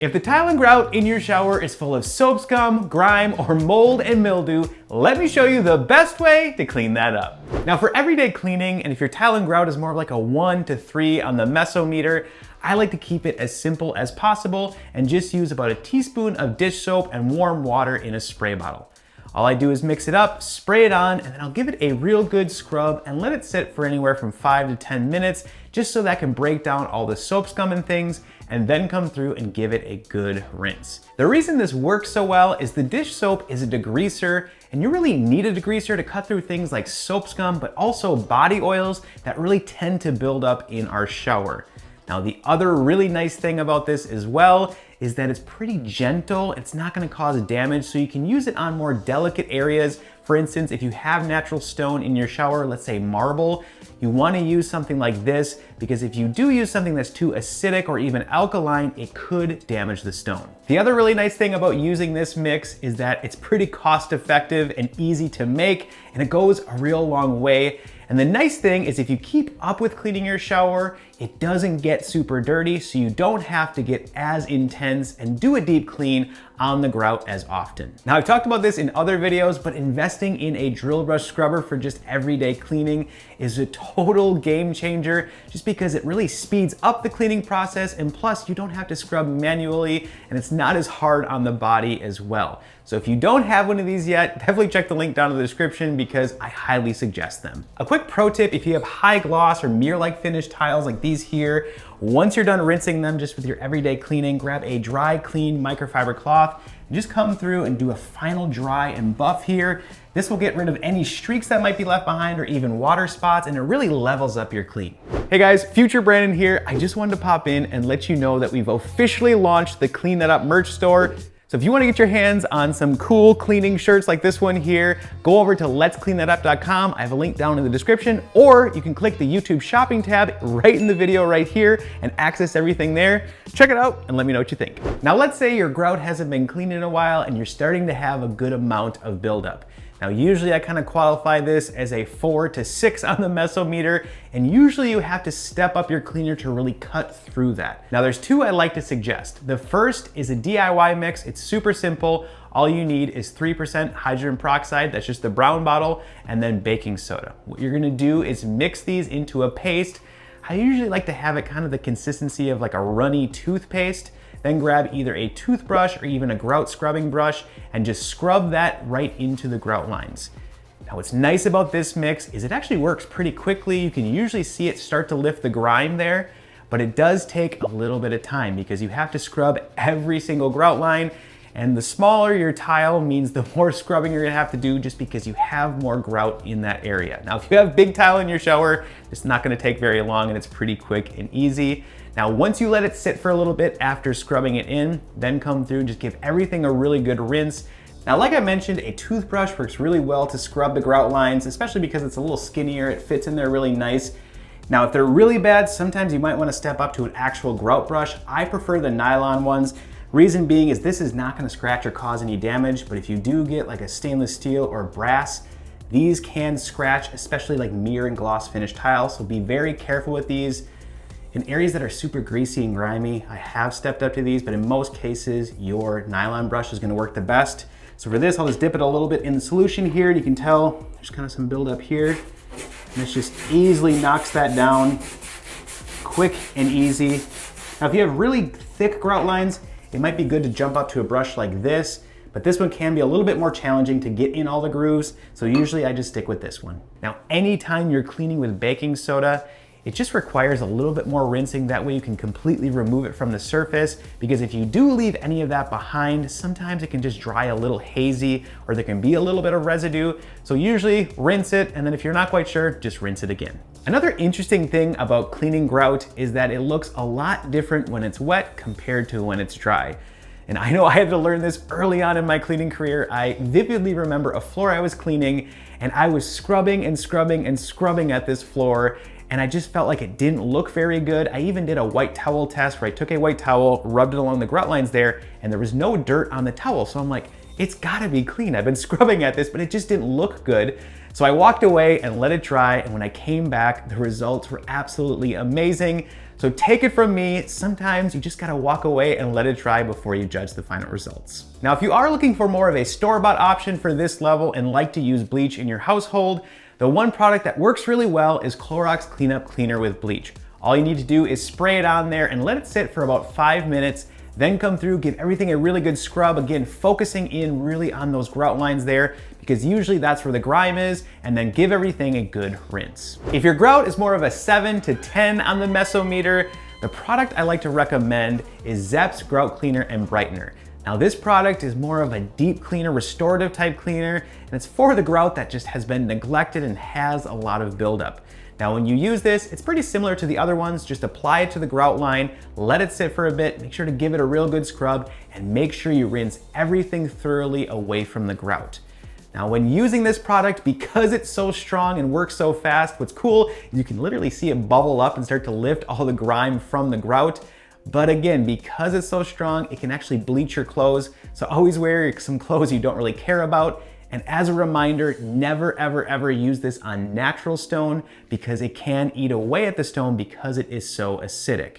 If the tile and grout in your shower is full of soap scum, grime, or mold and mildew, let me show you the best way to clean that up. Now for everyday cleaning, and if your tile and grout is more like a 1 to 3 on the mesometer, I like to keep it as simple as possible and just use about a teaspoon of dish soap and warm water in a spray bottle. All I do is mix it up, spray it on, and then I'll give it a real good scrub and let it sit for anywhere from 5 to 10 minutes, just so that can break down all the soap scum and things, and then come through and give it a good rinse. The reason this works so well is the dish soap is a degreaser, and you really need a degreaser to cut through things like soap scum, but also body oils that really tend to build up in our shower. Now, the other really nice thing about this as well is that it's pretty gentle. It's not gonna cause damage, so you can use it on more delicate areas. For instance, if you have natural stone in your shower, let's say marble, you wanna use something like this, because if you do use something that's too acidic or even alkaline, it could damage the stone. The other really nice thing about using this mix is that it's pretty cost effective and easy to make, and it goes a real long way. And the nice thing is if you keep up with cleaning your shower, it doesn't get super dirty, so you don't have to get as intense and do a deep clean on the grout as often. Now, I've talked about this in other videos, but investing in a drill brush scrubber for just everyday cleaning is a total game changer, just because it really speeds up the cleaning process, and plus you don't have to scrub manually, and it's not as hard on the body as well. So if you don't have one of these yet, definitely check the link down in the description because I highly suggest them. A quick pro tip, if you have high gloss or mirror-like finish tiles like these here, once you're done rinsing them just with your everyday cleaning, grab a dry, clean microfiber cloth and just come through and do a final dry and buff here. This will get rid of any streaks that might be left behind or even water spots, and it really levels up your clean. Hey guys, Future Brandon here. I just wanted to pop in and let you know that we've officially launched the Clean That Up merch store. So if you want to get your hands on some cool cleaning shirts like this one here, go over to letscleanthatUp.com. I have a link down in the description, or you can click the YouTube shopping tab right in the video right here and access everything there. Check it out and let me know what you think. Now let's say your grout hasn't been cleaned in a while and you're starting to have a good amount of buildup. Now, usually I kind of qualify this as a 4 to 6 on the mesometer, and usually you have to step up your cleaner to really cut through that. Now, there's two I like to suggest. The first is a DIY mix. It's super simple. All you need is 3% hydrogen peroxide, that's just the brown bottle, and then baking soda. What you're gonna do is mix these into a paste. I usually like to have it kind of the consistency of like a runny toothpaste. Then grab either a toothbrush or even a grout scrubbing brush and just scrub that right into the grout lines. Now what's nice about this mix is it actually works pretty quickly. You can usually see it start to lift the grime there, but it does take a little bit of time because you have to scrub every single grout line, and the smaller your tile means the more scrubbing you're gonna have to do just because you have more grout in that area. Now, if you have big tile in your shower, it's not gonna take very long and it's pretty quick and easy. Now, once you let it sit for a little bit after scrubbing it in, then come through, just give everything a really good rinse. Now, like I mentioned, a toothbrush works really well to scrub the grout lines, especially because it's a little skinnier, it fits in there really nice. Now, if they're really bad, sometimes you might wanna step up to an actual grout brush. I prefer the nylon ones. Reason being is this is not gonna scratch or cause any damage, but if you do get like a stainless steel or brass, these can scratch, especially like mirror and gloss finish tiles, so be very careful with these. In areas that are super greasy and grimy, I have stepped up to these, but in most cases, your nylon brush is gonna work the best. So for this, I'll just dip it a little bit in the solution here, and you can tell there's kind of some buildup here. And this just easily knocks that down, quick and easy. Now, if you have really thick grout lines, it might be good to jump up to a brush like this, but this one can be a little bit more challenging to get in all the grooves, so usually I just stick with this one. Now, anytime you're cleaning with baking soda, it just requires a little bit more rinsing. That way you can completely remove it from the surface, because if you do leave any of that behind, sometimes it can just dry a little hazy or there can be a little bit of residue. So usually rinse it, and then if you're not quite sure, just rinse it again. Another interesting thing about cleaning grout is that it looks a lot different when it's wet compared to when it's dry. And I know I had to learn this early on in my cleaning career. I vividly remember a floor I was cleaning, and I was scrubbing and scrubbing and scrubbing at this floor, and I just felt like it didn't look very good. I even did a white towel test where I took a white towel, rubbed it along the grout lines there, and there was no dirt on the towel. So I'm like, it's gotta be clean. I've been scrubbing at this, but it just didn't look good. So I walked away and let it dry, and when I came back, the results were absolutely amazing. So take it from me, sometimes you just gotta walk away and let it dry before you judge the final results. Now, if you are looking for more of a store-bought option for this level and like to use bleach in your household, the one product that works really well is Clorox Cleanup Cleaner with bleach. All you need to do is spray it on there and let it sit for about 5 minutes, then come through, give everything a really good scrub, again, focusing in really on those grout lines there, because usually that's where the grime is, and then give everything a good rinse. If your grout is more of a 7 to 10 on the mesometer, the product I like to recommend is Zepp's Grout Cleaner and Brightener. Now this product is more of a deep cleaner, restorative type cleaner, and it's for the grout that just has been neglected and has a lot of buildup. Now when you use this, it's pretty similar to the other ones. Just apply it to the grout line, let it sit for a bit, make sure to give it a real good scrub, and make sure you rinse everything thoroughly away from the grout. Now when using this product, because it's so strong and works so fast, what's cool is you can literally see it bubble up and start to lift all the grime from the grout. But again, because it's so strong, it can actually bleach your clothes. So always wear some clothes you don't really care about. And as a reminder, never, ever, ever use this on natural stone because it can eat away at the stone because it is so acidic.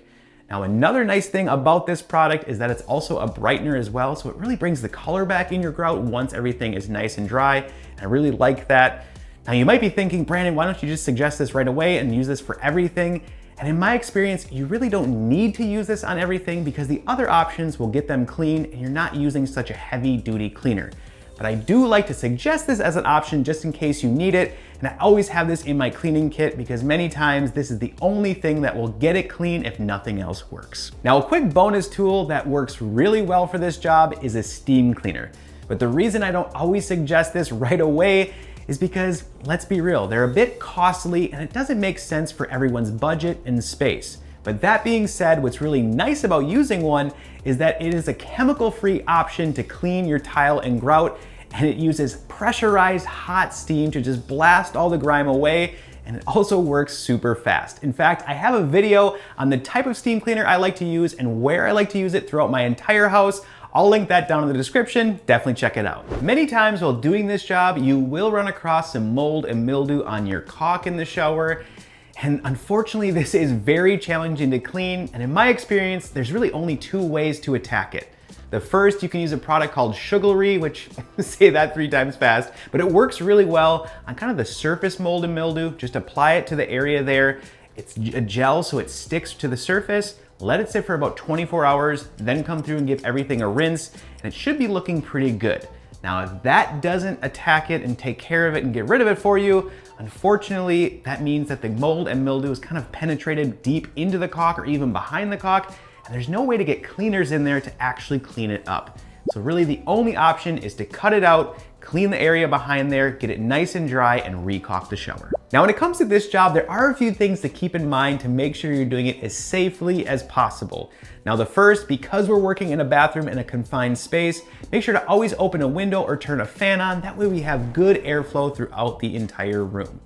Now, another nice thing about this product is that it's also a brightener as well. So it really brings the color back in your grout once everything is nice and dry. And I really like that. Now you might be thinking, Brandon, why don't you just suggest this right away and use this for everything? And in my experience, you really don't need to use this on everything because the other options will get them clean and you're not using such a heavy duty cleaner. But I do like to suggest this as an option just in case you need it. And I always have this in my cleaning kit because many times this is the only thing that will get it clean if nothing else works. Now, a quick bonus tool that works really well for this job is a steam cleaner. But the reason I don't always suggest this right away is because, let's be real, they're a bit costly and it doesn't make sense for everyone's budget and space. But that being said, what's really nice about using one is that it is a chemical-free option to clean your tile and grout, and it uses pressurized hot steam to just blast all the grime away, and it also works super fast. In fact, I have a video on the type of steam cleaner I like to use and where I like to use it throughout my entire house. I'll link that down in the description, definitely check it out. Many times while doing this job, you will run across some mold and mildew on your caulk in the shower. And unfortunately, this is very challenging to clean. And in my experience, there's really only 2 ways to attack it. The first, you can use a product called Sugary, which say that 3 times fast, but it works really well on kind of the surface mold and mildew. Just apply it to the area there. It's a gel, so it sticks to the surface. Let it sit for about 24 hours, then come through and give everything a rinse, and it should be looking pretty good. Now, if that doesn't attack it and take care of it and get rid of it for you, unfortunately, that means that the mold and mildew is kind of penetrated deep into the caulk or even behind the caulk, and there's no way to get cleaners in there to actually clean it up. So really the only option is to cut it out, clean the area behind there, get it nice and dry, and re-caulk the shower. Now, when it comes to this job, there are a few things to keep in mind to make sure you're doing it as safely as possible. Now, the first, because we're working in a bathroom in a confined space, make sure to always open a window or turn a fan on. That way we have good airflow throughout the entire room.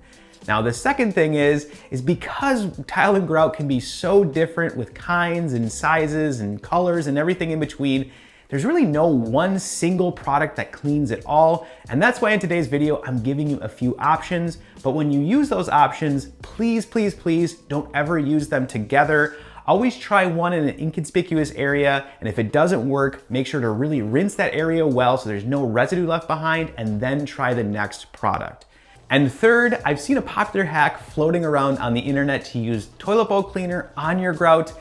Now, the second thing is because tile and grout can be so different with kinds and sizes and colors and everything in between, there's really no one single product that cleans it all. And that's why in today's video, I'm giving you a few options. But when you use those options, please, please, please don't ever use them together. Always try one in an inconspicuous area. And if it doesn't work, make sure to really rinse that area well so there's no residue left behind, and then try the next product. And third, I've seen a popular hack floating around on the internet to use toilet bowl cleaner on your grout.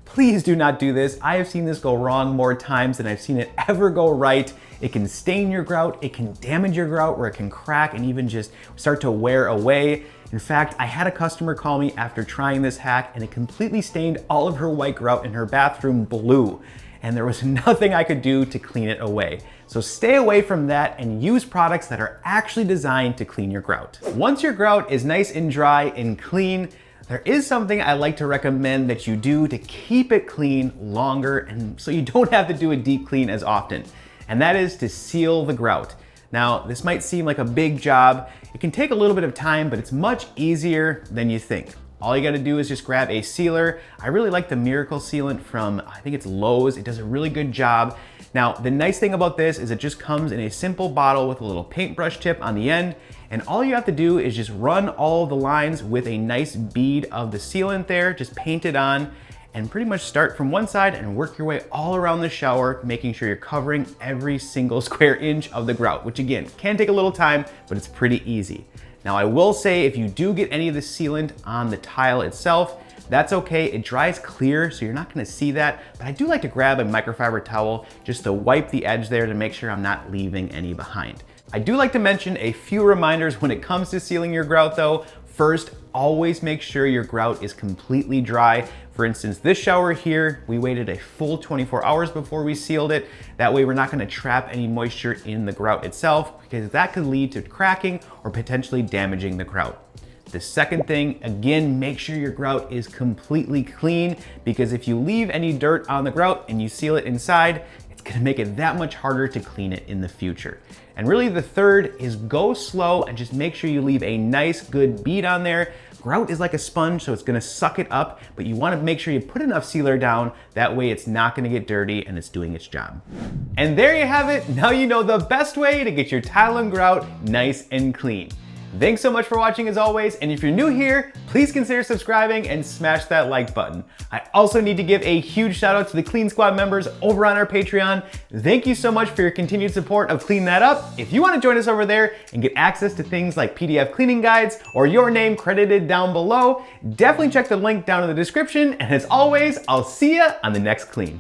Please do not do this. I have seen this go wrong more times than I've seen it ever go right. It can stain your grout, it can damage your grout where it can crack and even just start to wear away. In fact, I had a customer call me after trying this hack and it completely stained all of her white grout in her bathroom blue. And there was nothing I could do to clean it away. So stay away from that and use products that are actually designed to clean your grout. Once your grout is nice and dry and clean, there is something I like to recommend that you do to keep it clean longer and so you don't have to do a deep clean as often. And that is to seal the grout. Now, this might seem like a big job. It can take a little bit of time, but it's much easier than you think. All you gotta do is just grab a sealer. I really like the Miracle Sealant from, I think it's Lowe's. It does a really good job. Now, the nice thing about this is it just comes in a simple bottle with a little paintbrush tip on the end. And all you have to do is just run all the lines with a nice bead of the sealant there, just paint it on, and pretty much start from one side and work your way all around the shower, making sure you're covering every single square inch of the grout, which again, can take a little time, but it's pretty easy. Now I will say if you do get any of the sealant on the tile itself, that's okay, it dries clear, so you're not gonna see that, but I do like to grab a microfiber towel just to wipe the edge there to make sure I'm not leaving any behind. I do like to mention a few reminders when it comes to sealing your grout though. First, always make sure your grout is completely dry. For instance, this shower here, we waited a full 24 hours before we sealed it. That way we're not gonna trap any moisture in the grout itself because that could lead to cracking or potentially damaging the grout. The second thing, again, make sure your grout is completely clean because if you leave any dirt on the grout and you seal it inside, it's gonna make it that much harder to clean it in the future. And really the third is go slow and just make sure you leave a nice good bead on there. Grout is like a sponge, so it's gonna suck it up, but you wanna make sure you put enough sealer down, that way it's not gonna get dirty and it's doing its job. And there you have it, now you know the best way to get your tile and grout nice and clean. Thanks so much for watching as always, and if you're new here, please consider subscribing and smash that like button. I also need to give a huge shout out to the Clean Squad members over on our Patreon. Thank you so much for your continued support of Clean That Up. If you want to join us over there and get access to things like PDF cleaning guides or your name credited down below, definitely check the link down in the description, and as always, I'll see ya on the next clean.